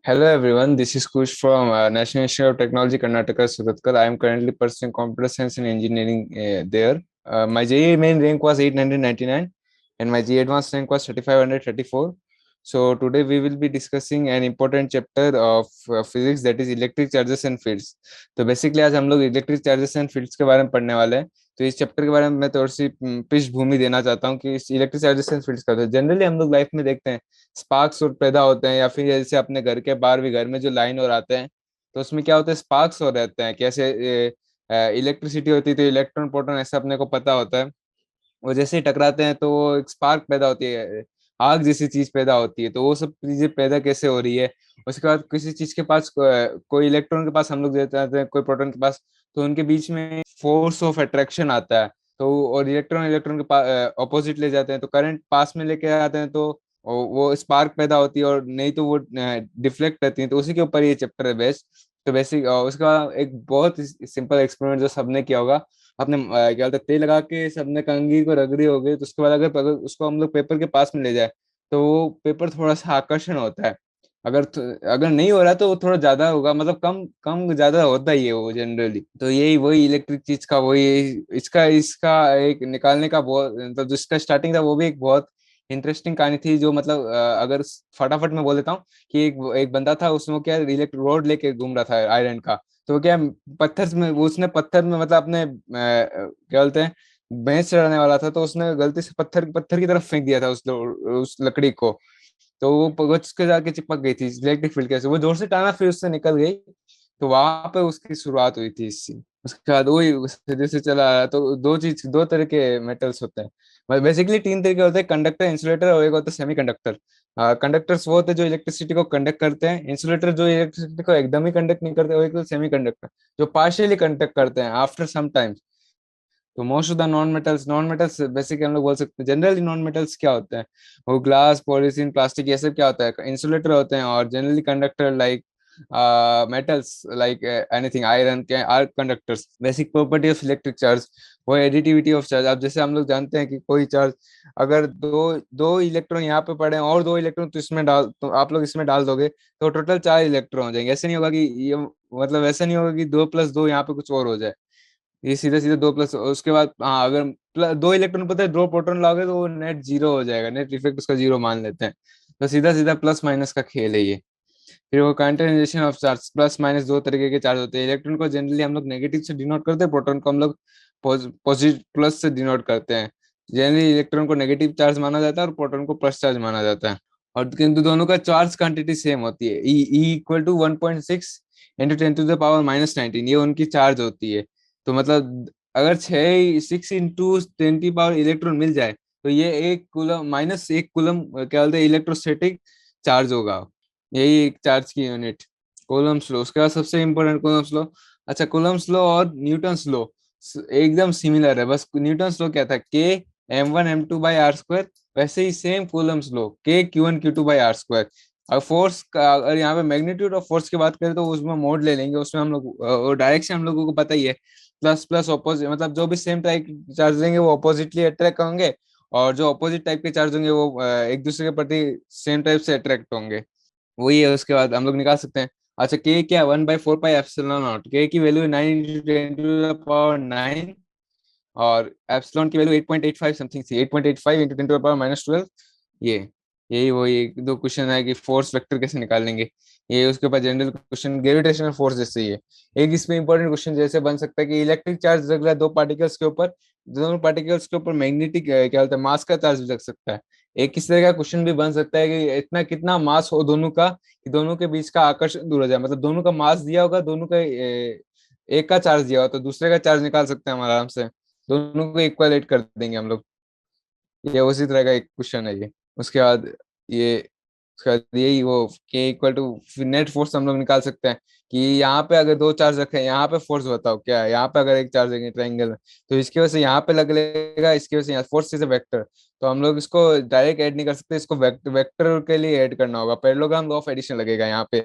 Hello everyone, this is Kush from National Institute of Technology, Karnataka, Suratkar. I am currently pursuing computer science and engineering there. My JEE main rank was 899 and my JEE advanced rank was 3534. So today we will be discussing an important chapter of physics, that is electric charges and fields. तो basically आज हम लोग electric charges and fields के बारे में पढ़ने वाले हैं। तो इस चैप्टर के बारे में मैं थोड़ी सी पृष्ठभूमि देना चाहता हूँ कि इस इलेक्ट्रिक चार्जेस एंड फील्ड्स का तो जनरली हम लोग लाइफ में देखते हैं स्पार्क्स और पैदा होते हैं, या फिर जैसे अपने घर के बाहर भी घर में जो लाइन और आते हैं तो उसमें क्या होता है, स्पार्क्स हो रहते हैं। कैसे इलेक्ट्रिसिटी होती है तो इलेक्ट्रॉन प्रोटॉन ऐसा अपने को पता होता है। वो जैसे ही टकराते हैं तो वो एक स्पार्क पैदा होती है, आग जैसी चीज पैदा होती है। तो वो सब चीजें पैदा कैसे हो रही है, उसके बाद किसी चीज के पास कोई इलेक्ट्रॉन के पास हम लोग देते हैं, कोई प्रोटॉन के पास, तो उनके बीच में फोर्स ऑफ अट्रैक्शन आता है। तो और इलेक्ट्रॉन इलेक्ट्रॉन के पास ऑपोजिट ले जाते हैं तो करंट पास में लेके आते हैं, तो वो स्पार्क पैदा होती है, और नहीं तो वो डिफ्लेक्ट रहती है। तो उसी के ऊपर ये चैप्टर है बेस्ट। तो बेसिक उसका एक बहुत सिंपल एक्सपेरिमेंट जो सबने किया होगा, आपने क्या बोलते हैं, तेल लगा के सबने कंघी को रगड़ी हो गई, तो उसके बाद अगर उसको हम लोग पेपर के पास में ले जाए तो वो पेपर थोड़ा सा आकर्षण होता है। अगर नहीं हो रहा तो वो थोड़ा ज्यादा होगा, मतलब कम कम ज्यादा होता ही है वो जनरली। तो यही वही इलेक्ट्रिक चीज का वही इसका इसका एक निकालने का बहुत, मतलब जिसका स्टार्टिंग था वो भी एक बहुत इंटरेस्टिंग कहानी थी। जो मतलब अगर फटाफट में बोल देता हूँ कि एक बंदा था, उसमें क्या इलेक्ट्रिक रोड लेके घूम रहा था आयरन का। तो वो क्या पत्थर में, वो उसने पत्थर में मतलब अपने क्या बोलते हैं, भैंस चढ़ाने वाला था, तो उसने गलती से पत्थर पत्थर की तरफ फेंक दिया था उस लकड़ी को। तो वो पगच के जाके चिपक गई थी इलेक्ट्रिक फील्ड के, वो जोर से टाना फिर उससे निकल गई। तो वहां पे उसकी शुरुआत हुई थी इससे। उसके बाद वही सीधे से चला आया। तो दो तरह के मेटल्स होते हैं, बेसिकली तीन तरीके होते हैं, कंडक्टर, इंसुलेटर और एक होता है सेमीकंडक्टर। कंडक्टर्स वो होते हैं जो इलेक्ट्रिसिटी को कंडक्ट करते हैं, इंसुलेटर जो इलेक्ट्रिसिटी को एकदम ही कंडक्ट नहीं करते, वो एक सेमीकंडक्टर जो पार्शियली कंडक्ट करते हैं आफ्टर सम टाइम। तो most of the non metals basically हम लोग बोल सकते हैं, जनरली नॉन मेटल्स क्या होते हैं, वो ग्लास, पॉलीथीन, प्लास्टिक, ये सब क्या होता है, इंसुलेटर होते हैं। और generally conductor like metals like anything, iron के are conductors. Basic property of electric charge, वो एडिटिविटी ऑफ चार्ज। अब जैसे हम लोग जानते हैं कि कोई चार्ज, अगर दो दो इलेक्ट्रॉन यहाँ पे पड़े हैं और दो इलेक्ट्रॉन तो इसमें डाल, तो आप लोग इसमें डाल दोगे तो टोटल चार इलेक्ट्रॉन हो जाएंगे। ऐसे नहीं होगा कि ये, मतलब ऐसा नहीं होगा कि 2+2 यहाँ पे कुछ और हो जाए। ये सीधे सीधे 2+, उसके बाद हाँ, अगर दो इलेक्ट्रॉन पता है, दो प्रोटॉन लाओगे तो वो नेट जीरो हो जाएगा, नेट इफेक्ट उसका जीरो मान लेते हैं। तो सीधा सीधा प्लस माइनस का खेल है ये। फिर वो quantization of charge, plus minus दो तरीके के चार्ज होते हैं। इलेक्ट्रॉन को जनरली हम लोग नेगेटिव से डिनोट करते हैं, प्रोटॉन को हम लोग पॉजिटिव प्लस से डिनोट करते हैं। जनरली इलेक्ट्रॉन को नेगेटिव चार्ज माना जाता है और प्रोटॉन को प्लस चार्ज माना जाता है। और किंतु दोनों का चार्ज क्वांटिटी सेम होती है, ई इक्वल टू 1.6 × 10⁻⁹ ये उनकी चार्ज होती है। तो मतलब अगर 6 × 10⁻⁻ इलेक्ट्रॉन मिल जाए तो ये 1 कूलम माइनस 1 कूलम क्या बोलते हैं इलेक्ट्रोस्टैटिक चार्ज होगा। यही एक चार्ज की यूनिट। कूलम्स लॉ, उसके बाद सबसे इंपॉर्टेंट कूलम्स लॉ। अच्छा, कूलम्स लॉ और न्यूटन्स लॉ एकदम सिमिलर है, बस न्यूटन्स लॉ क्या था, के m1 m2/r²। वैसे ही सेम कूलम्स लॉ, के q1 q2/r²। और फोर्स का अगर यहाँ पे मैग्नीट्यूड ऑफ फोर्स की बात करें तो उसमें मोड ले लेंगे, उसमें हम लोग डायरेक्शन हम लोगों को पता ही है, प्लस प्लस ऑपोजिट, मतलब जो भी सेम टाइप चार्ज लेंगे वो ऑपोजिटली अट्रैक्ट होंगे, और जो ऑपोजिट टाइप के चार्ज होंगे वो एक दूसरे के प्रति सेम टाइप से अट्रैक्ट होंगे। वही है। उसके बाद हम लोग निकाल सकते हैं। अच्छा, के क्या 1/4πε0, के की वैल्यू 9 × 10⁻⁹ और एप्सिलॉन की वैल्यू 8.85 समथिंग थी, 8.85 × 10⁻⁻12। ये यही वही दो क्वेश्चन है कि फोर्स वेक्टर कैसे निकालेंगे। ये उसके ऊपर जनरल क्वेश्चन ग्रेविटेशनल फोर्स जैसे ही है। एक इसमें इंपॉर्टेंट क्वेश्चन जैसे बन सकता है कि इलेक्ट्रिक चार्ज लग रहा है दो पार्टिकल्स के ऊपर, दोनों पार्टिकल्स के ऊपर मैग्नेटिक क्या बोलते हैं मास का चार्ज भी लग सकता है। एक इस तरह का क्वेश्चन भी बन सकता है कि इतना कितना मास हो दोनों का कि दोनों के बीच का आकर्षण दूर हो जाए, मतलब दोनों का मास दिया होगा, दोनों का एक का चार्ज दिया होगा तो दूसरे का चार्ज निकाल सकते हैं हम आराम से, दोनों को इक्वलेट कर देंगे हम लोग। ये उसी तरह का एक क्वेश्चन है ये। उसके बाद ये उसके बाद यही वो के इक्वल टू नेट फोर्स हम लोग निकाल सकते हैं कि यहाँ पे अगर दो चार्ज रखे हैं, यहाँ पे फोर्स बताओ क्या है, यहाँ पे अगर एक चार्ज है ट्रायंगल में तो इसकी वजह से यहाँ पे लगेगा, इसकी वजह से यहाँ फोर्स इज वेक्टर। तो हम लोग इसको डायरेक्ट ऐड नहीं कर सकते, इसको वेक्टर के लिए ऐड करना होगा, पैरेललोग्राम लॉ ऑफ एडिशन लगेगा यहाँ पे।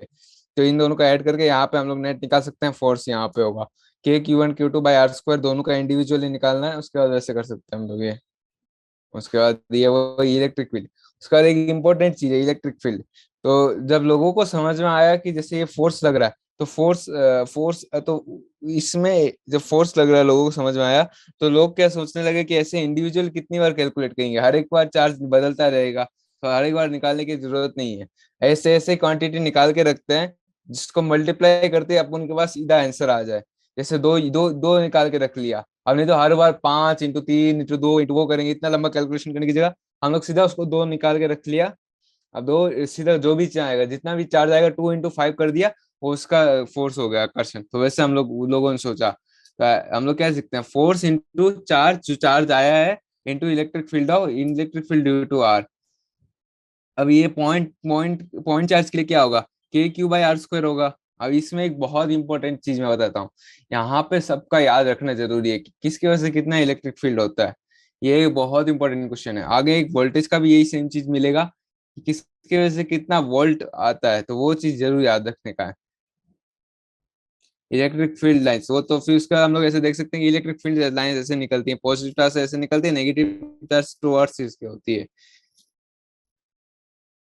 तो इन दोनों का ऐड करके यहाँ पे हम लोग नेट निकाल सकते हैं, फोर्स यहाँ पे होगा के q1 q2/r², दोनों का इंडिविजुअली निकालना है, उसके बाद वैसे कर सकते हैं हम लोग ये। उसके बाद ये वो इलेक्ट्रिक फील्ड। उसका एक इम्पोर्टेंट चीज है इलेक्ट्रिक फील्ड। तो जब लोगों को समझ में आया कि जैसे ये फोर्स लग रहा है, तो फोर्स तो इसमें जब फोर्स लग रहा है लोगों को समझ में आया, तो लोग क्या सोचने लगे कि ऐसे इंडिविजुअल कितनी बार कैलकुलेट करेंगे, हर एक बार चार्ज बदलता रहेगा, तो हर एक बार निकालने की जरूरत नहीं है। ऐसे ऐसे क्वांटिटी निकाल के रखते हैं जिसको मल्टीप्लाई करते अपन उनके पास सीधा आंसर आ जाए। जैसे दो दो दो निकाल के रख लिया, अब नहीं तो हर बार 5 × 3 × 2 वो करेंगे, इतना लंबा कैलकुलेशन करने की जगह हम लोग सीधा उसको दो निकाल के रख लिया। अब दो सीधा जो भी आएगा, जितना भी चार्ज आएगा 2 × 5 कर दिया, वो उसका फोर्स हो गया आकर्षण। तो वैसे हम लोगों ने सोचा, तो हम लोग क्या सीखते हैं, फोर्स इंटू चार्ज, जो चार्ज आया है, into electric field of electric field due to r. अब ये पॉइंट चार्ज के लिए क्या होगा, Q/r² होगा। अब इसमें एक बहुत इंपॉर्टेंट चीज मैं बताता हूँ, यहाँ पे सबका याद रखना जरूरी है कि किसकी वजह से कितना इलेक्ट्रिक फील्ड होता है। ये एक बहुत इंपॉर्टेंट क्वेश्चन है, आगे एक वोल्टेज का भी यही सेम चीज मिलेगा कि किसकी वजह से कितना वोल्ट आता है, तो वो चीज जरूर याद रखने का है। इलेक्ट्रिक फील्ड लाइंस, वो तो फिर उसका हम लोग ऐसे देख सकते हैं कि इलेक्ट्रिक फील्ड लाइंस ऐसे निकलती है, पॉजिटिव चार्ज से ऐसे निकलती है, नेगेटिव चार्ज टुवर्ड्स इसके होती है।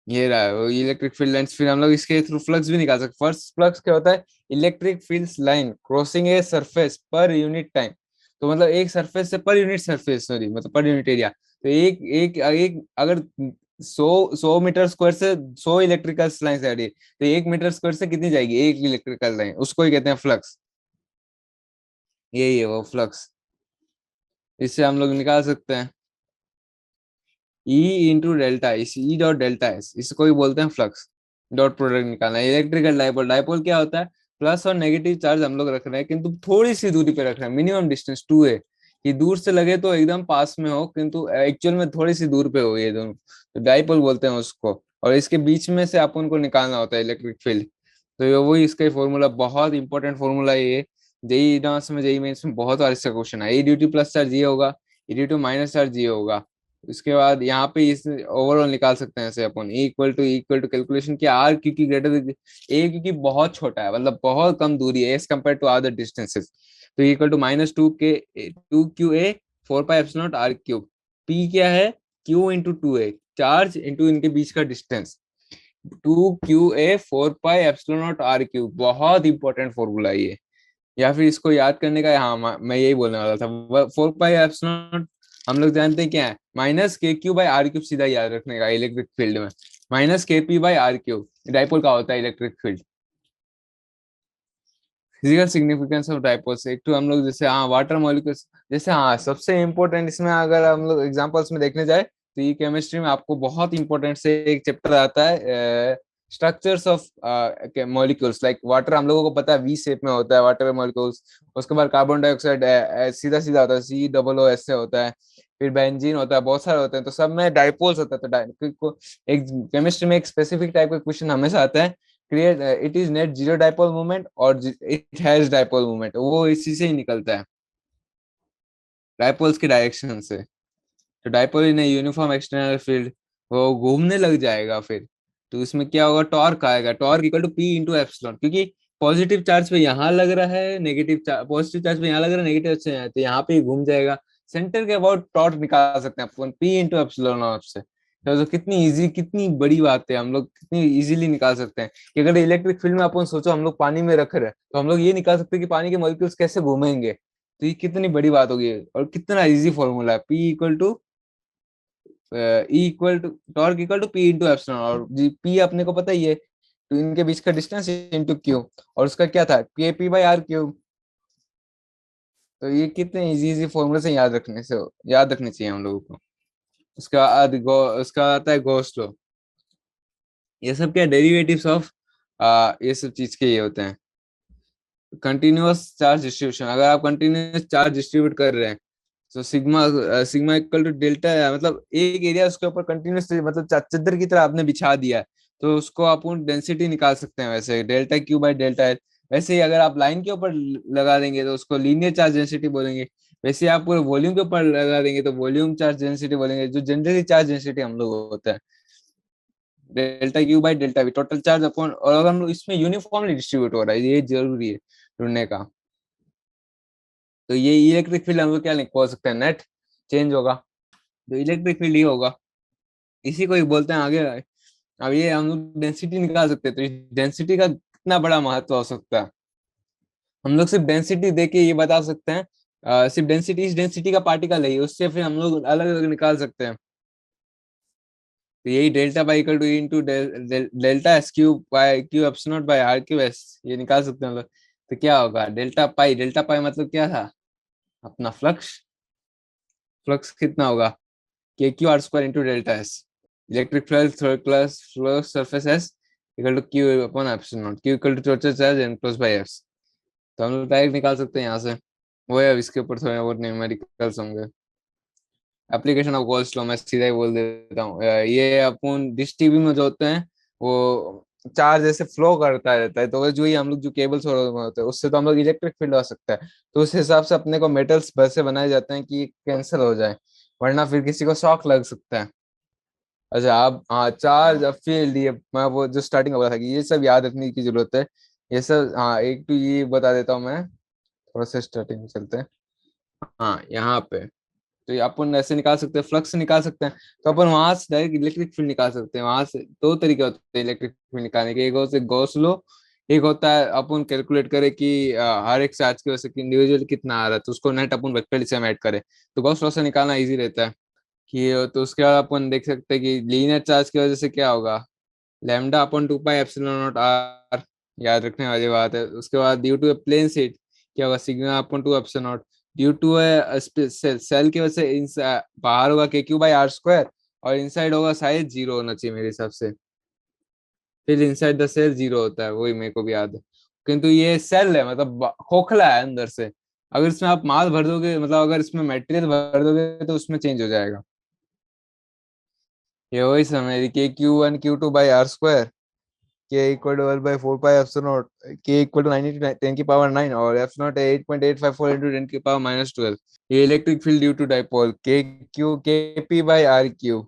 ये रहा है वो इलेक्ट्रिक फील्ड लाइंस। फिर हम लोग इसके थ्रू फ्लक्स भी निकाल सकते हैं। फर्स्ट फ्लक्स क्या होता है, electric field line crossing a surface per unit time. तो मतलब एक सरफेस से पर यूनिट सरफेस, सॉरी मतलब पर यूनिट एरिया। तो एक एक एक अगर 100 मीटर स्क्वायर से 100 इलेक्ट्रिकल लाइन आ रही है, तो 1 मीटर स्क्वायर से कितनी जाएगी, एक इलेक्ट्रिकल लाइन, उसको ही कहते हैं फ्लक्स। यही है वो फ्लक्स। इससे हम लोग निकाल सकते हैं ई into delta S, E dot delta S, इसको ही बोलते हैं फ्लक्स। डॉट प्रोडक्ट निकालना है। इलेक्ट्रिकल डाइपोल, डाइपोल क्या होता है, प्लस और नेगेटिव चार्ज हम लोग रख रहे हैं किंतु थोड़ी सी दूरी पे रख रहे हैं, मिनिमम डिस्टेंस 2 है, कि दूर से लगे तो एकदम पास में हो किंतु एक्चुअल में थोड़ी सी दूर पे हो ये दोनों, तो डाइपोल बोलते हैं उसको। और इसके बीच में से अपन को निकालना होता है इलेक्ट्रिक फील्ड। तो ये वही इसका फॉर्मूला, बहुत इंपॉर्टेंट फॉर्मूला ये। जेई एडवांस में, जेई मेंस में बहुत बार इसका क्वेश्चन है। ए ड्यू टू प्लस चार्ज ये होगा, ए ड्यू टू माइनस चार्ज ये होगा। उसके बाद यहाँ पे इस ओवरऑल निकाल सकते हैं ऐसे अपन, इक्वल टू कैलकुलेशन किया आर क्योंकि ग्रेटर ए, क्योंकि बहुत छोटा है, मतलब बहुत कम दूरी है as compare to other distances. तो इक्वल टू -2Q/4πε0r³ पी क्या है, Q × 2a, चार्ज इंटू इनके बीच का डिस्टेंस, 2Qa/4πε0r³। बहुत इंपॉर्टेंट फॉर्मूला है ये। या फिर इसको याद करने का, हाँ मैं यही बोलने वाला था, 4πε0 हम लोग जानते हैं क्या है, -KQ/r³, सीधा याद रखने का इलेक्ट्रिक फील्ड में, -KP/r³। डाइपोल का होता है electric field. Physical significance of dipoles, एक तो हम लोग जैसे हाँ वाटर मॉलिक्यूल्स, जैसे हाँ सबसे इम्पोर्टेंट इसमें अगर हम लोग एग्जांपल्स में देखने जाए, तो ये केमिस्ट्री में आपको बहुत इंपॉर्टेंट से एक चैप्टर आता है, structures of molecules. Like water हम लोगों को पता है वी शेप में होता है वाटर मॉलिक्यूल्स। उसके बाद कार्बन डाइऑक्साइड सीधा सीधा होता है, COO से होता है। फिर बेंजीन होता है, बहुत सारे होते हैं, तो सब में डाइपोल्स होता है। एक केमिस्ट्री में एक स्पेसिफिक टाइप का क्वेश्चन हमेशा आता है, create it is net zero dipole movement और इट हैज डाइपोल मूवमेंट, वो इसी से ही निकलता है, डाइपोल्स के डायरेक्शन से। तो dipole in uniform external field, वो घूमने लग जाएगा फिर। तो उसमें क्या होगा, टॉर्क आएगा, टॉर्क इक्वल टू P × ε, क्योंकि पॉजिटिव चार्ज पे यहाँ लग रहा है, पॉजिटिव चार्ज पे यहाँ लग रहा है, नेगेटिव चार्ज यहाँ, तो यहाँ पे ही घूम जाएगा। सेंटर के अबाउट टॉर्क निकाल सकते हैं अपन P × ε से। तो कितनी इजी, कितनी बड़ी बात है, हम लोग कितनी इजीली निकाल सकते हैं कि अगर इलेक्ट्रिक फील्ड में अपन सोचो हम लोग पानी में रख रहे हैं, तो हम लोग ये निकाल सकते हैं कि पानी के मॉलिक्यूल्स कैसे घूमेंगे। तो ये कितनी बड़ी बात होगी और कितना इजी फॉर्मूला है, P = टॉर्क = P × ε, और जी P अपने को पता ही है, तो इनके बीच का डिस्टेंस इंटू Q, और उसका क्या था, KP/r³। तो ये कितने इजी इजी फॉर्मूले से याद रखने चाहिए हम लोगों को। उसका आता है गॉस लॉ। ये सब क्या डेरिवेटिव्स ऑफ ये सब चीज के ये होते हैं। कंटिन्यूअस चार्ज डिस्ट्रीब्यूशन, अगर आप कंटिन्यूअस चार्ज डिस्ट्रीब्यूट कर रहे हैं, तो सिग्मा इक्वल टू डेल्टा, मतलब एक एरिया उसके ऊपर कंटिन्यूस, मतलब चादर की तरह आपने बिछा दिया है, तो उसको आप डेंसिटी निकाल सकते हैं वैसे, ΔQ/Δl। वैसे ही अगर आप लाइन के ऊपर लगा देंगे तो उसको लीनियर चार्ज डेंसिटी बोलेंगे। वैसे ही आप पूरे वॉल्यूम के ऊपर लगा देंगे तो वॉल्यूम चार्ज डेंसिटी बोलेंगे, जो जनरली चार्ज डेंसिटी हम लोग होता है, ΔQ/Δv, टोटल चार्ज अपॉन। और अगर हम लोग इसमें यूनिफॉर्मली डिस्ट्रीब्यूट हो रहा है, ये जरूरी है ढूंढने का। तो ये इलेक्ट्रिक फील्ड हम लोग क्या लिख सकते हैं, नेट चेंज होगा, तो इलेक्ट्रिक फील्ड ये होगा इसी को ही बोलते हैं आगे। अब ये हम लोग डेंसिटी निकाल सकते हैं, तो डेंसिटी का कितना बड़ा महत्व हो सकता है। हम लोग सिर्फ डेंसिटी देके ये बता सकते हैं, सिर्फ डेंसिटी, इस डेंसिटी का पार्टिकल है, उससे फिर हम लोग अलग अलग निकाल सकते हैं। तो यही delta by equal to into delta s cube by q epsilon nought by r q s, ये निकाल सकते हैं हम लोग। तो क्या होगा, डेल्टा पाई मतलब क्या था, अपना फ्लक्स। फ्लक्स कितना होगा, k q r square into delta s. Electric flux plus flux surface s equal to q upon epsilon nought, q equal to total charge enclosed by s. तो हम लोग डायरेक्ट निकाल सकते हैं यहाँ से। वो है, अब इसके ऊपर थोड़े बहुत न्यूमेरिकल्स होंगे। एप्लीकेशन ऑफ गॉस लॉ मैं सीधा ही बोल देता हूँ। ये अपन डिश टीवी में जो होते हैं, वो चार्ज ऐसे फ्लो करता रहता है, तो जो ही हम लोग जो केबल्स होते हैं उससे तो हम लोग इलेक्ट्रिक फील्ड आ सकता है। तो उस हिसाब से अपने को मेटल्स वैसे बनाए जाते हैं कि कैंसिल हो जाए, वरना फिर किसी को शॉक लग सकता है। अच्छा, आप, हाँ, चार्ज अब फील्ड, ये मैं वो जो स्टार्टिंग में बोला था कि ये सब याद रखने की जरूरत है। ये सब, हाँ, एक तो ये बता देता हूँ मैं, थोड़ा सा स्टार्टिंग में चलते हैं। हाँ, यहाँ पे तो ये अपन ऐसे निकाल सकते हैं, फ्लक्स निकाल सकते हैं। तो अपन वहां से डायरेक्ट इलेक्ट्रिक फील्ड निकाल सकते हैं। वहां से दो तरीके होते हैं इलेक्ट्रिक फील्ड निकालने के, एक होता है गॉस लॉ, एक होता है अपन कैलकुलेट करें कि हर एक चार्ज की वजह से इंडिविजुअल कितना आ रहा है, तो उसको नेट अपन वेक्टर से ऐड करें। तो गॉस लॉ से निकालना इजी रहता है कि, तो उसके बाद अपन देख सकते हैं कि लीनियर चार्ज की वजह से क्या होगा, lambda upon 2 pi epsilon nought r, याद रखने वाली बात है। उसके बाद due to a plane sheet क्या होगा, sigma upon 2 epsilon nought, due to a shell की वजह से बाहर होगा k q by are square, और इनसाइड होगा शायद जीरो होना चाहिए मेरे हिसाब से। फिर इनसाइड द सेल जीरो होता है, वही मेरे को भी याद है। किंतु ये सेल है, मतलब खोखला है अंदर से। अगर इसमें आप माल भर दोगे, मतलब अगर इसमें मटेरियल भर दोगे, तो उसमें चेंज हो जाएगा। ये वही समय k Q one q two by are square, k equal to 1/4 pi epsilon naught, k equal to 90 to 10 की पावर 9, और एफ नॉट 8.854 इंटू 10 की पावर -12। ये electric field due to dipole k p by r cube.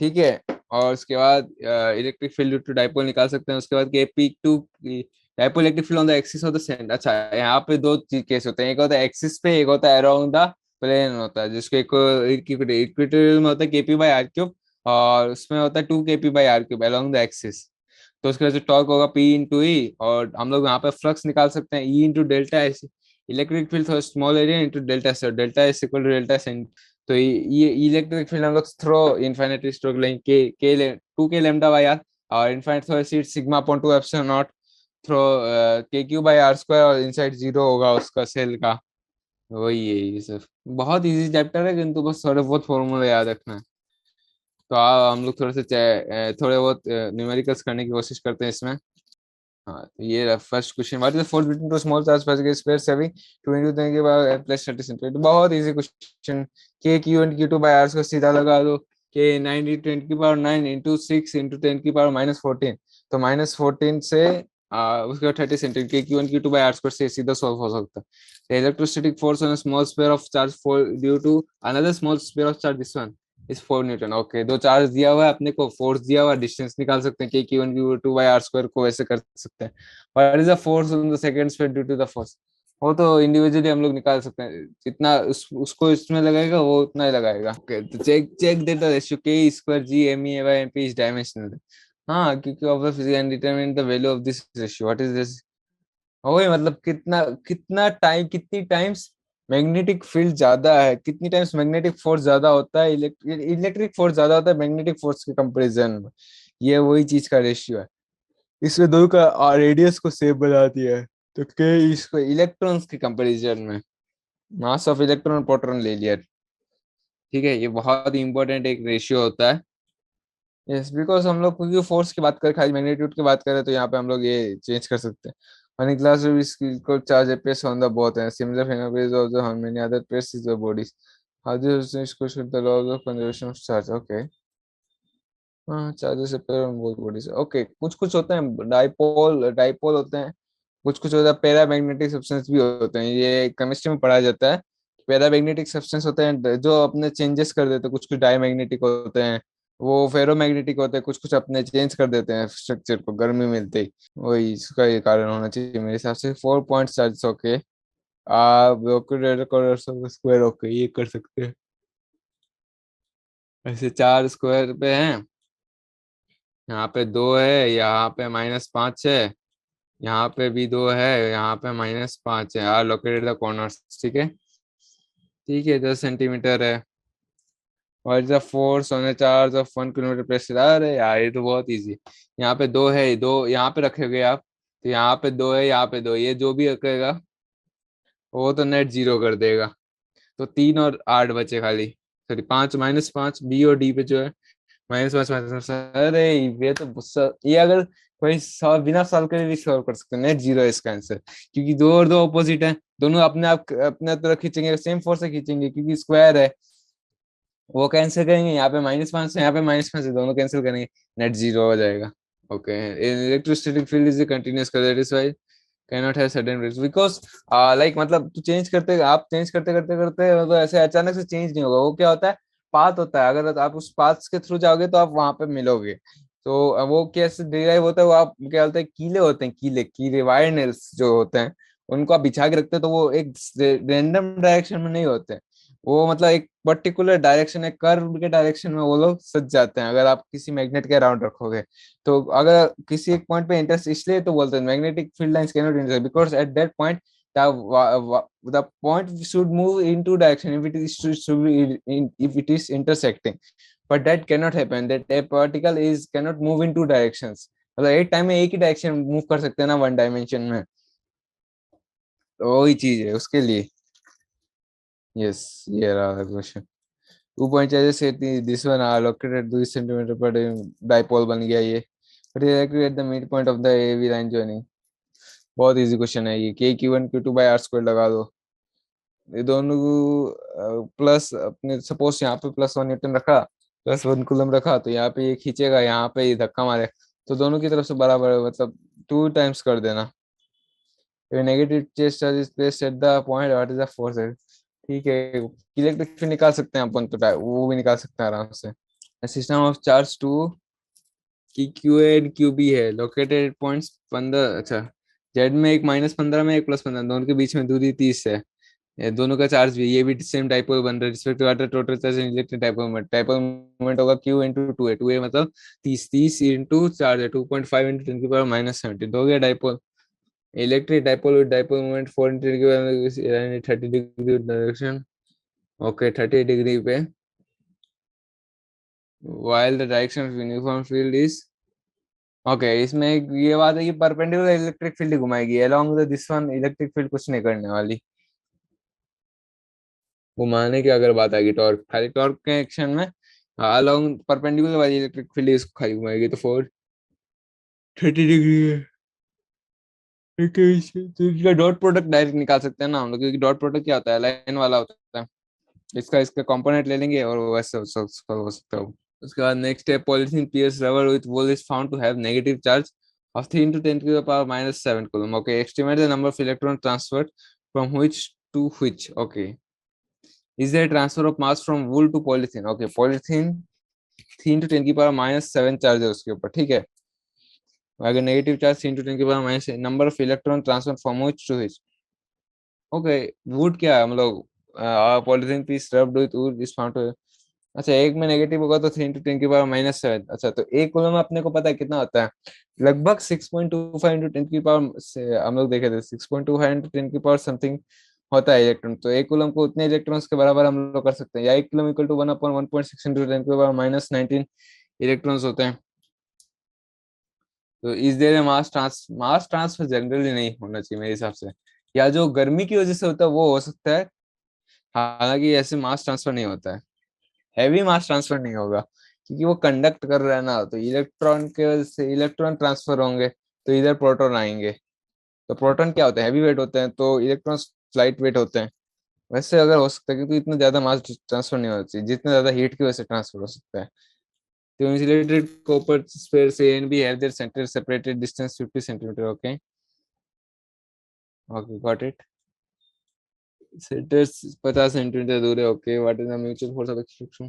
ठीक है। और उसके बाद electric field due to dipole निकाल सकते हैं। उसके बाद k p to dipole electric field on the axis of the centre. अच्छा, यहाँ पे दो केस होते हैं, एक होता है एक्सिस पे, एक होता है अराउंड द प्लेन होता है, जिसको इक्वेटोरियल में होता है केपी बाई आर क्यूब, और उसमें होता है 2 kp/r³ अलोंग द एक्सिस। तो उसकी वजह से टॉर्क होगा P इंटू ई, और हम लोग यहाँ पे फ्लक्स निकाल सकते हैं E into delta s. Electric field थोड़ा small area into delta s, delta S equal to delta s. तो ये इलेक्ट्रिक फील्ड हम लोग थ्रो इन्फिनिटी स्ट्रोक लेंगे के 2 k λ/r, और infinite through sheet sigma upon 2 epsilon nought through k q by are square, और inside zero होगा उसका सेल का। वही है ये सर, बहुत इजी चैप्टर है, किंतु बस थोड़े बहुत फॉर्मूला याद रखना है। तो हम लोग थोड़े से थोड़े बहुत न्यूमेरिकल्स करने की कोशिश करते हैं इसमें। हाँ, तो ये first question, what is the force between two small charge particle square having 2 into 10 के पावर प्लस 30 सेंटीमीटर। बहुत easy question. K q and q two by r को सीधा लगा दो, के 9 into 10 की पावर 9 इंटू 6 इंटू 10 की पावर -14। तो -14 से उसके बाद 30 सेंटीमीटर, के q and q two by are square से सीधा सॉल्व हो सकता है। Electrostatic force on small sphere of charge for due to another small sphere of charge, this one is 4 newton. Okay, दो चार्ज दिया हुआ है अपने को, फोर्स दिया हुआ है, डिस्टेंस निकाल सकते हैं, k q and q two by are square को वैसे कर सकते हैं। What is the force on the second sphere due to the force, वो तो इंडिविजुअली हम लोग निकाल सकते हैं, जितना उसको इसमें लगाएगा वो उतना ही लगाएगा। ओके, तो check check that the ratio k square G m e by m p is dimensional. हाँ, क्योंकि of the physics and determine the value of this ratio, what is this. वही मतलब कितना कितना टाइम, कितनी टाइम्स मैग्नेटिक फील्ड ज्यादा है, कितनी टाइम्स मैग्नेटिक फोर्स ज्यादा होता है, इलेक्ट्रिक फोर्स ज्यादा होता है मैग्नेटिक फोर्स के कंपैरिजन में। ये वही चीज का रेशियो है। इसमें दोनों का रेडियस को सेम बनाती है। तो के इसको इलेक्ट्रॉन्स के कंपैरिजन में मास ऑफ इलेक्ट्रॉन प्रोटॉन ले लिया। ठीक है, ये बहुत ही इंपॉर्टेंट एक रेशियो होता है। यस, बिकॉज हम लोग क्योंकि फोर्स की बात करें, खाली मैग्नीट्यूड की बात करें, तो यहाँ पे हम लोग ये चेंज कर सकते हैं। One class of is equal charge appears on the both and similar phenomena is also on many other places of bodies. How do you discuss with the laws of conservation of charge? Okay. हाँ, charges appear on both bodies. Okay, कुछ कुछ होते हैं dipole dipole होते हैं, कुछ कुछ होता है पैरामैग्नेटिक सब्सटेंस भी होते हैं, ये केमिस्ट्री में पढ़ाया जाता है। पैरामैग्नेटिक सब्सटेंस होते हैं जो अपने चेंजेस कर देते हैं, कुछ कुछ डायमैग्नेटिक होते हैं, वो फेरोमैग्नेटिक होते हैं, कुछ कुछ अपने चेंज कर देते हैं स्ट्रक्चर को गर्मी मिलते ही। वही इसका ये कारण होना चाहिए मेरे हिसाब से। 4 पॉइंट चार्ज, ओके। आप स्क्वायर, ओके, ये कर सकते हैं। ऐसे 4 स्क्वायर पे है, यहाँ पे 2 है, यहाँ पे -5 है, यहाँ पे भी 2 है, यहाँ पे -5 है। आर लोकेटेड द कॉर्नर्स, ठीक है। ठीक है, 10 सेंटीमीटर है। और the force on the charge of 1 kilometre pressure, अरे यार ये तो बहुत इजी। यहाँ पे 2 है, 2 यहाँ पे रखोगे आप, तो यहाँ पे 2 है, यहाँ पे 2, ये जो भी रखेगा वो तो नेट जीरो कर देगा। तो 3 और 8 बचे खाली, सॉरी 5, -5 बी और डी पे जो है, -5 अरे ये तो गुस्सा, ये अगर कोई सॉल्व बिना सॉल्व करे भी सॉल्व कर सकते हैं, नेट जीरो है इसका आंसर। क्योंकि 2 और 2 ऑपोजिट है, दोनों अपने तरफ खींचेंगे, सेम फोर्स से खींचेंगे क्योंकि स्क्वायर है। वो कैंसिल करेंगे, यहाँ पे -5 से यहाँ पे -5 से दोनों कैंसिल करेंगे, नेट जीरो हो जाएगा। Okay, electrostatic field is continuous colour, that is why cannot have sudden breaks, because like मतलब तू चेंज करते, आप चेंज करते करते करते मतलब ऐसे अचानक से चेंज नहीं होगा। वो क्या होता है, पाथ होता है, अगर आप उस पाथ के थ्रू जाओगे तो आप वहां पे मिलोगे। तो वो कैसे डिराइव होता है, वो आप क्या बोलते हैं, कीले होते हैं, कीले कीले वायर नेल्स जो होते हैं, उनको आप बिछा के रखते हैं, तो वो एक रैंडम डायरेक्शन में नहीं होते हैं। वो मतलब एक पर्टिकुलर डायरेक्शन, एक कर्व के डायरेक्शन में वो लोग सज जाते हैं, अगर आप किसी मैग्नेट के अराउंड रखोगे। तो अगर किसी एक पॉइंट पे इंटरसेक्ट, इसलिए तो बोलते हैं magnetic field lines can not intersect because at that point the point should move in two direction if it is if it is intersecting, but that cannot happen, that a particle is cannot move in two directions। मतलब एक time में एक ही direction move कर सकते हैं ना, one dimension में। तो वही चीज है उसके लिए। यस, ये रहा question. 2 point charges this one are located 2 centimetre पर डाइपोल बन गया ये, but at the mid point of the AB line joining. बहुत इजी क्वेश्चन है ये, के Q1 Q2 bye are square लगा दो। ये दोनों को प्लस अपने सपोज यहाँ पे +1 न्यूटन रखा, +1 कूलम रखा, तो यहाँ पे ये खींचेगा, यहाँ पे ये धक्का मारे, तो दोनों की तरफ से बराबर है, मतलब 2 टाइम्स कर देना। Negative charge is placed at the point, what is the force. ठीक है, इलेक्ट्रिक फील्ड निकाल सकते हैं अपन, तो वो भी निकाल सकते हैं आराम से। सिस्टम ऑफ चार्ज टू की क्यू एंड क्यू बी है लोकेटेड पॉइंट्स 15, अच्छा जेड में एक -15 में एक +15, दोनों के बीच में दूरी 30 है। ये दोनों का चार्ज भी, ये भी सेम डाइपोल बन रहा है, respect to total charge in electric dipole moment होगा Q इंटू 2 है, 2 है मतलब 30, 30 इंटू चार्ज है 2.5 इंटू 10⁻⁻17 हो गया dipole. Electric dipole with dipole moment 4 into 10⁻30 direction, okay 30 degree पे, while the direction of uniform field is, okay इसमें ये बात है कि परपेंडिकुलर इलेक्ट्रिक फील्ड घुमाएगी, along the this one electric field कुछ नहीं करने वाली। घुमाने की अगर बात आएगी टॉर्क, खाली टॉर्क के एक्शन में अलोंग परपेंडिकुलर वाली इलेक्ट्रिक फील्ड इसको खाली घुमाएगी, तो 430 डिग्री है। ठीक है, तो इसका डॉट प्रोडक्ट डायरेक्ट निकाल सकते हैं ना हम लोग, क्योंकि डॉट प्रोडक्ट क्या होता है, लाइन वाला होता है। इसका इसका कंपोनेंट ले लेंगे और वैसे हो सकता है। उसके बाद नेक्स्ट है polythene piece rubbed with wool is found to have negative charge of 3 into 10 to the power -7 coulomb. Okay, estimate the number of electron transferred from which to which. Okay, is there a transfer of mass from wool to polythene? Okay, polythene 3 into 10 की power -7 charge है उसके ऊपर, ठीक है। अगर negative charge 3 into 10 की power minus, number of electron transfer from which to which. Okay, wood क्या है, मतलब polythene piece rubbed with wood is found to, अच्छा एक में नेगेटिव होगा तो 3 into 10 की पावर -7, अच्छा तो एक कूलम अपने को पता है कितना होता है, लगभग 6.25 इंटू 10 की पावर से हम लोग देखे थे, 6.25 इंटू 10 की पावर समथिंग होता है इलेक्ट्रॉन। तो एक कूलम को उतने इलेक्ट्रॉन्स के बराबर हम लोग कर सकते हैं, या एक कूलम इक्वल टू 1/1.6 इंटू 10 की पावर -19 इलेक्ट्रॉन्स होते हैं। तो इस देर मास ट्रांसफर जनरली नहीं होना चाहिए मेरे हिसाब से, या जो गर्मी की वजह से होता है वो हो सकता है, हालांकि ऐसे मास ट्रांसफर नहीं होता है, हैवी मास ट्रांसफर नहीं होगा, क्योंकि वो कंडक्ट कर रहा है ना, तो इलेक्ट्रॉन के वजह से इलेक्ट्रॉन ट्रांसफर होंगे, तो इधर प्रोटॉन आएंगे। तो प्रोटॉन क्या होते हैं, हैवी वेट होते हैं, तो इलेक्ट्रॉन्स लाइट वेट होते हैं। वैसे अगर हो सकता है, क्योंकि इतना ज्यादा मास ट्रांसफर नहीं होना चाहिए, जितना ज्यादा हीट की वजह से ट्रांसफर हो सकता है। तो insulated copper spheres A and B have their center separated distance 50 centimetre. Okay, okay got it. Centres 50 centimetre दूर है। Okay, what is the mutual force of extraction,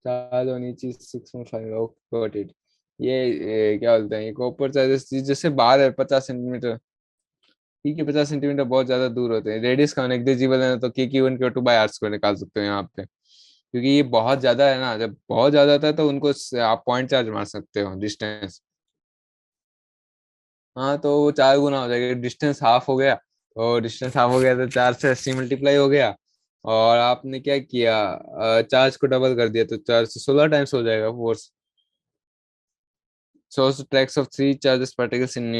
charge on each is 6.5। Okay got it. ये क्या बोलते हैं, ये copper charges जैसे बाहर है 50 सेंटीमीटर, ठीक है 50 सेंटीमीटर बहुत ज्यादा दूर होते हैं, रेडियस का नेग्लिजिबल है, तो के Q1 Q2 bye are square निकाल सकते हो यहाँ पे। क्योंकि ये बहुत ज्यादा है ना, जब बहुत ज्यादा होता है तो उनको आप पॉइंट चार्ज मार सकते हो डिस्टेंस। हाँ तो वो 4 गुना हो जाएगा, डिस्टेंस हाफ हो गया, तो डिस्टेंस हाफ हो गया तो 4 से 80 मल्टीप्लाई हो गया। और आपने क्या किया, चार्ज को डबल कर दिया, तो 4 से 16 टाइम्स हो जाएगा force. So tracks of 3 charges particles in.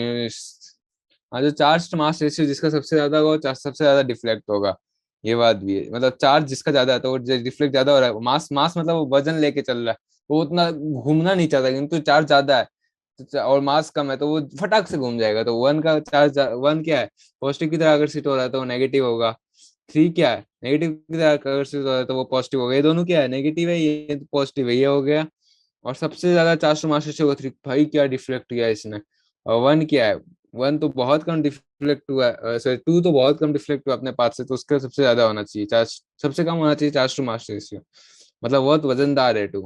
हाँ, जो चार्ज टू मास रेशियो जिसका सबसे ज्यादा होगा वो सबसे ज्यादा डिफ्लेक्ट होगा। ये बात भी है, मतलब चार्ज जिसका ज्यादा है तो वो डिफ्लेक्ट ज्यादा हो रहा है। मास मास मतलब वो वजन लेके चल रहा है, तो वो उतना घूमना नहीं चाहता, किंतु चार्ज ज्यादा है तो और मास कम है तो वो फटाक से घूम जाएगा। तो वन का चार्ज, वन क्या है, पॉजिटिव की तरह आकर्षित हो रहा है तो वो नेगेटिव होगा। 3 क्या है, नेगेटिव की तरह आकर्षित हो रहा है तो वो पॉजिटिव होगा। ये दोनों क्या है, नेगेटिव है, ये पॉजिटिव है, ये हो गया। और सबसे ज्यादा 400 मास्टर होगा 3, भाई क्या डिफ्लेक्ट किया इसने। और वन क्या है, वन तो बहुत कम डिफ्लेक्ट हुआ है, सॉरी 2 तो बहुत कम डिफ्लेक्ट हुआ अपने पाथ से, तो उसका सबसे ज्यादा होना चाहिए, चार सबसे कम होना चाहिए 400 मास्टर रेशियो, मतलब बहुत वजनदार है 2।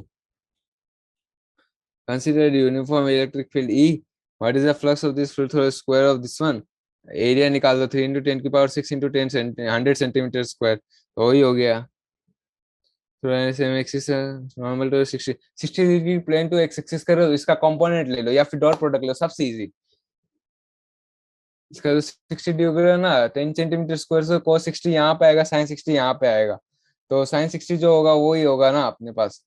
Consider uniform electric field E, what is the flux of this field through square of this one. Area निकाल दो, 3 × 10⁻6 × 100 सेंटीमीटर स्क्वायर, तो वही हो गया। Same axis normal to 60 degree plane to X axis करो, इसका कंपोनेंट ले लो या फिर डॉट प्रोडक्ट लो, सबसे इजी। इसका जो 60 डिग्री है ना, 10 सेंटीमीटर स्क्वायर से cos 60 यहाँ पे आएगा, sin 60 यहाँ पे आएगा, तो sin 60 जो होगा वो ही होगा ना अपने पास।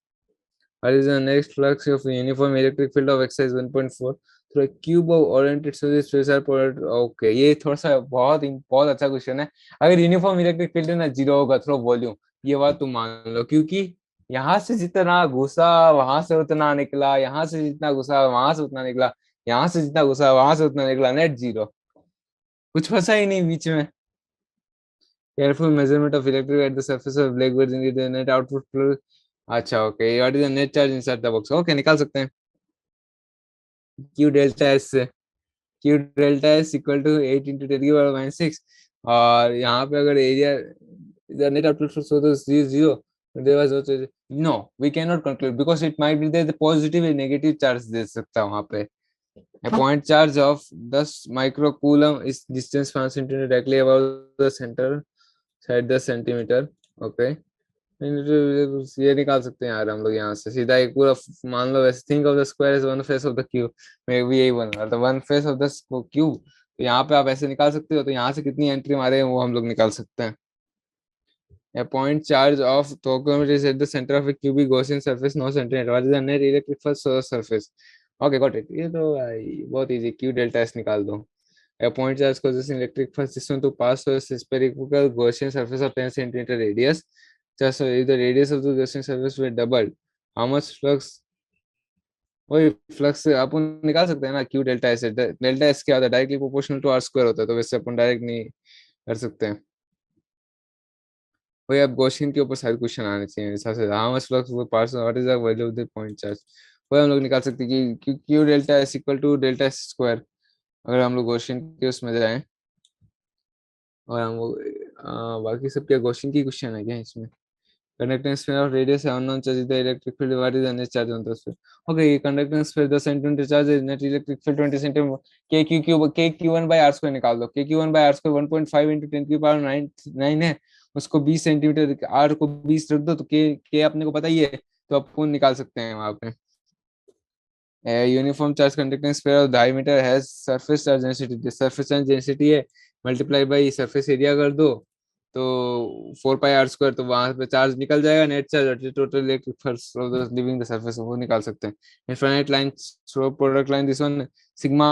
What is the next flux of uniform electric field of exercise 1.4 through a cube of oriented surface tracer polar। Okay, ये थोड़ा सा बहुत अच्छा क्वेश्चन है। अगर यूनिफॉर्म इलेक्ट्रिक फील्ड है ना, जीरो होगा थ्रो वॉल्यूम, ये बात तुम मान लो, क्योंकि यहाँ से जितना घुसा वहां से उतना निकला, यहाँ से जितना घुसा वहां से उतना निकला, यहाँ से जितना घुसा वहां से उतना निकला, नेट जीरो, कुछ फंसा ही नहीं बीच में। Careful measurement of electric at the surface of black body in the net output flow. अच्छा okay, what is the net charge inside the box, okay निकाल सकते हैं। क्यू डेल्टा एस से, q delta S equal to 8 × 10⁻⁻6। और यहाँ पे अगर area the net output flow तो zero, there was no, we can not conclude because it might be there positive and negative charge दे सकता है वहां पे। A point charge of 10 microcoulomb is distance 5 centimeter directly above the center side 10 centimetre. Okay, ये निकाल सकते हैं यार हम लोग यहाँ से सीधा एक पूरा, मान लो वैसे think of the square is one face of the cube, मैं भी यही बन रहा था, one face of the cube, तो यहाँ पे आप ऐसे निकाल सकते हो, तो यहाँ से कितनी एंट्री मारे हैं वो हम लोग निकाल सकते हैं। A point charge of 2 kilometer is at the center of a cubic Gaussian surface 9 centimeter. What is the net electric force on the surface? Okay, got it। ये तो भाई बहुत इजी, Q डेल्टा S निकाल दो। A point charge causes electric force system to pass through a spherical Gaussian surface of 10 centimeter radius. Just so if the radius of the Gaussian surface were doubled, how much flux? वही flux अपन निकाल सकते हैं ना, Q delta S। Delta S क्या होता है, directly proportional to R square होता है, तो वैसे अपन डायरेक्ट नहीं कर सकते हैं। वही अब क्वेश्चन के ऊपर सारे क्वेश्चन आने चाहिए हिसाब से, हाउ मच फ्लक्स वो parts, what is the value of the point charge. वही हम लोग निकाल सकते हैं कि Q delta S equal to delta S square. अगर हम लोग क्वेश्चन के उसमें जाएं और हम लोग बाकी सब क्या क्वेश्चन की क्वेश्चन है क्या इसमें। कंडक्टेंस स्फीयर ऑफ रेडियस है unknown charge the electric field, what is the net charge on the sphere. Okay, ये कंडक्टेंस स्फीयर 10 सेंटीमीटर चार्ज है, नेट इलेक्ट्रिक फील्ड 20 सेंटीमीटर, के Q one by are square निकाल दो। K Q one by are square 1.5 × 10⁻⁹ है, उसको 20 centimetre, are को 20 रख दो, तो के अपने को पता ही है, तो अपन निकाल सकते हैं वहां पे। Uniform charge conducting sphere of diameter has surface charge density, surface charge density है, मल्टीप्लाई बाई सरफेस एरिया कर दो, तो 4 πr², तो वहां पे चार्ज निकल जाएगा, net charge total electric force of the living the surface, वो निकाल सकते हैं। Infinite line slope product line, this one sigma,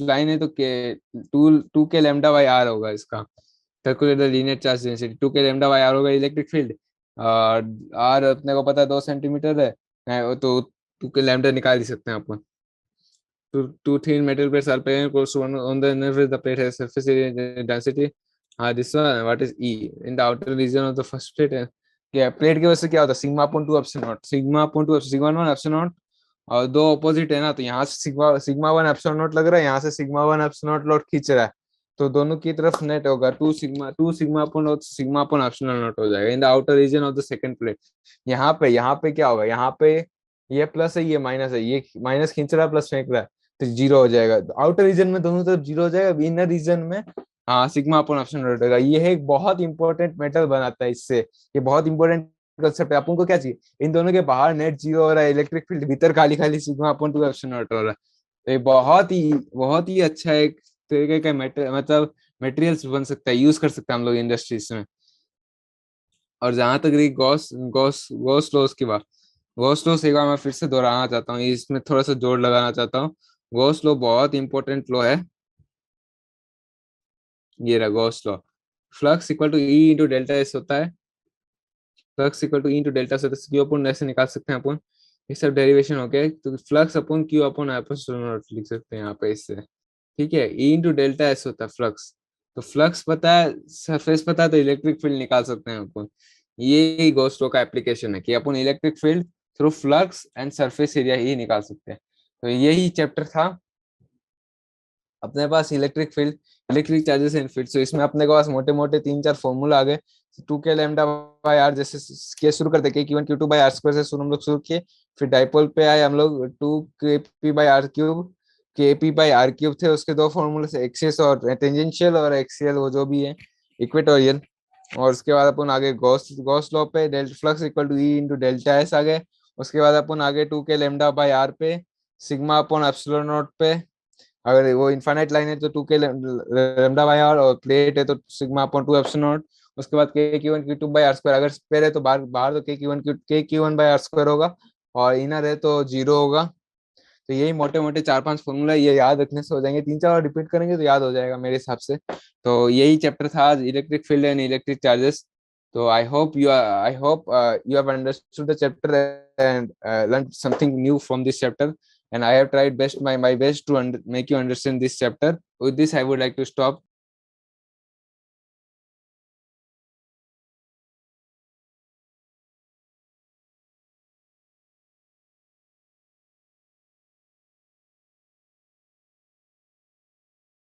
line है तो के 2 के लैम्डा बाई आर होगा इसका। Calculate the linear charge density, 2 के लैम्डा बाई आर होगा इलेक्ट्रिक फील्ड, और आर अपने को पता है 2 सेंटीमीटर है, तो 2 के लैम्डा निकाल ही सकते हैं अपन। Two thin metal plates are paired close to one on the inner face. The plate has surface area density. This one, what is E? In the outer region of the first plate. क्या plate की वजह से क्या होता है, sigma upon two epsilon not, sigma upon two sigma one epsilon not, और दो opposite है ना, तो यहाँ से सिग्मा वन एप्सिलॉन नॉट लग रहा है, यहाँ से सिग्मा वन एप्सिलॉन नॉट खींच रहा है, तो दोनों की तरफ नेट होगा two sigma upon epsilon naught हो जाएगा in the outer region of the second plate. यहाँ पे क्या होगा, यहाँ पे ये प्लस है ये माइनस है, ये माइनस खींच रहा है प्लस फेंक रहा है, तो जीरो हो जाएगा। आउटर रीजन में दोनों तरफ जीरो हो जाएगा, इनर रीजन में हाँ सिग्मा अपॉन एप्सिलॉन नॉट होगा। ये है एक बहुत इंपॉर्टेंट मेटल बनाता है इससे, ये बहुत इंपॉर्टेंट कंसेप्ट है, अपन को क्या चाहिए, इन दोनों के बाहर नेट जीरो हो रहा है, इलेक्ट्रिक फील्ड भीतर खाली खाली sigma upon two epsilon naught हो रहा है। तो ये बहुत ही अच्छा एक तरीके का मतलब मटेरियल्स बन सकता है, यूज कर सकते हैं हम लोग इंडस्ट्रीज में। और जहां तक रही गॉस गॉस गॉस लॉस की बात, गॉस लॉस एक बार मैं फिर से दोहराना चाहता हूँ, इसमें थोड़ा सा जोर लगाना चाहता हूँ। गॉस लॉ बहुत इंपॉर्टेंट लॉ है। ये रहा Gauss law, flux equal to E into delta S होता है। Flux equal to E into delta से क्यू अपन ऐसे निकाल सकते हैं अपन। ये सब डेरिवेशन हो गया, तो flux upon Q upon epsilon not लिख सकते हैं यहाँ पे इससे। ठीक है, ई इंटू डेल्टा एस होता है फ्लक्स। तो फ्लक्स पता है, सरफेस पता है, तो इलेक्ट्रिक फील्ड निकाल सकते हैं अपन। ये गॉस लॉ का एप्लीकेशन है कि अपन electric field through flux and surface area ही निकाल सकते हैं। तो यही चैप्टर था अपने पास, electric field, electric charges and field. तो इसमें अपने के पास मोटे मोटे 3-4 फॉर्मूला आ गए। 2k λ/r जैसे के शुरू करते, k q1 q2/r² से शुरू हम लोग शुरू किए। फिर डाइपोल पे आए हम लोग 2kp/r³, kp/r³ थे, उसके दो फॉर्मूले से, एक्सिस और टेंजेंशियल, और एक्सियल वो जो भी है इक्वेटोरियल। और उसके बाद अपन आगे गॉस गॉस लॉ पे, delta flux equal to E into delta s आ गए। उसके बाद अपन आगे 2k λ/r पे, सिग्मा अपॉन एप्सिलॉन नॉट पे। अगर वो इनफाइनाइट लाइन है तो 2k λ/r, और प्लेट है तो सिग्मा अपॉन 2 एप्सिलॉन नॉट। उसके बाद k q1 q2/r², अगर स्पेयर है तो बाहर बाहर तो k q1/r² होगा, और इनर है तो जीरो होगा। तो यही मोटे मोटे 4-5 फॉर्मूला, ये याद रखने से हो जाएंगे, 3-4 और रिपीट करेंगे तो याद हो जाएगा मेरे हिसाब से। तो यही चैप्टर था आज, electric field and electric charges. तो I hope you have understood the chapter and learn something new from this chapter, and I have tried my best to make you understand this chapter. With this, I would like to stop.